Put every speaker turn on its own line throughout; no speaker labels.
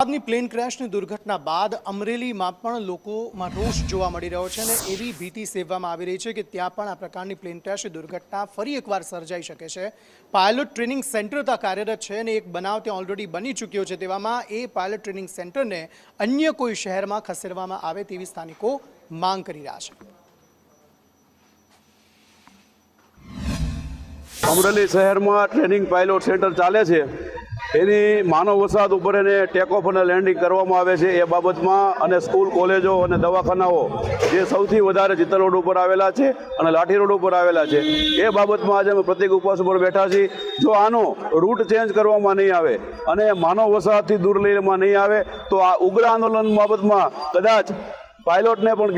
અમદાવાદની પ્લેન ક્રેશની દુર્ઘટના બાદ અમરેલીમાં પણ લોકોમાં રોષ જોવા મળી રહ્યો છે અને એવી ભીતિ સેવવામાં આવી રહી છે કે ત્યાં પણ આ પ્રકારની પ્લેન ક્રેશની દુર્ઘટના ફરી એકવાર સર્જાઈ શકે છે। પાયલોટ ટ્રેનિંગ સેન્ટર ત્યાં કાર્યરત છે અને એક બનાવ ત્યાં ઓલરેડી બની ચૂક્યો છે। તેવામાં એ પાયલોટ ટ્રેનિંગ સેન્ટરને અન્ય કોઈ શહેરમાં ખસેડવામાં આવે તેવી સ્થાનિકો માંગ કરી રહ્યા છે।
અમરેલી શહેરમાં ટ્રેનિંગ પાયલોટ સેન્ટર ચાલે છે, એની માનવ વસાહત ઉપર એને ટેક ઓફ અને લેન્ડિંગ કરવામાં આવે છે એ બાબતમાં, અને સ્કૂલ કોલેજો અને દવાખાનાઓ જે સૌથી વધારે ચિત્તલ રોડ ઉપર આવેલા છે અને લાઠી રોડ ઉપર આવેલા છે એ બાબતમાં આજે અમે પ્રતિક ઉપવાસ ઉપર બેઠા છીએ। જો આનો રૂટ ચેન્જ કરવામાં નહીં આવે અને માનવ વસાહતથી દૂર લેવામાં નહીં આવે તો આ ઉગ્ર આંદોલન બાબતમાં કદાચ પાયલોટને પણ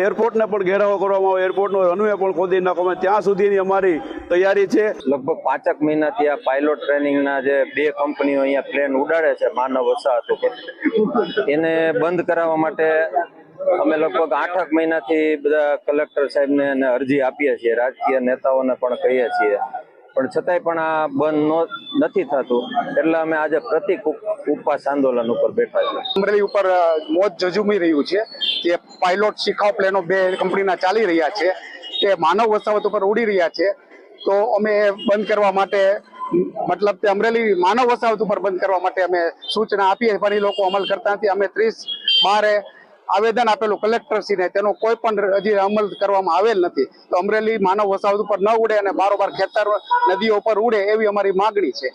એરપોર્ટને પણ ઘેરાવો કરવામાં આવે, એરપોર્ટનો રનવે પણ ખોદી નાખવામાં, ત્યાં સુધીની અમારી તૈયારી છે।
લગભગ 5 મહિનાથી આ પાયલોટ ટ્રેનિંગના જે 2 કંપનીઓ અહીંયા પ્લેન ઉડાડે છે માનવ વસાહત ઉપર, એને બંધ કરાવવા માટે અમે લગભગ 8 મહિનાથી બધા કલેક્ટર સાહેબને અરજી આપીએ છીએ, રાજકીય નેતાઓને પણ કહીએ છીએ, પણ છતાંય પણ આ બંધ નથી થતું, એટલે અમે આજે પ્રતિક ઉપવાસ આંદોલન ઉપર બેઠા છીએ।
અમરેલી ઉપર મોત જજુમી રહ્યું છે કે પાયલોટ શિખાઉ પ્લેનો 2 કંપનીના ચાલી રહ્યા છે તે માનવ વસાહત ઉપર ઉડી રહ્યા છે, તો અમે બંધ કરવા માટે, મતલબ કે અમરેલી માનવ વસાહત ઉપર બંધ કરવા માટે અમે સૂચના આપીએ, પણ એ લોકો અમલ કરતા નથી। અમે 30/12 આવેદન આપેલું કલેક્ટરશ્રીને, તેનો કોઈ પણ હજી અમલ કરવામાં આવેલ નથી। તો અમરેલી માનવ વસાહત ઉપર ન ઉડે અને બારોબાર ખેતર નદીઓ ઉપર ઉડે એવી અમારી માગણી છે।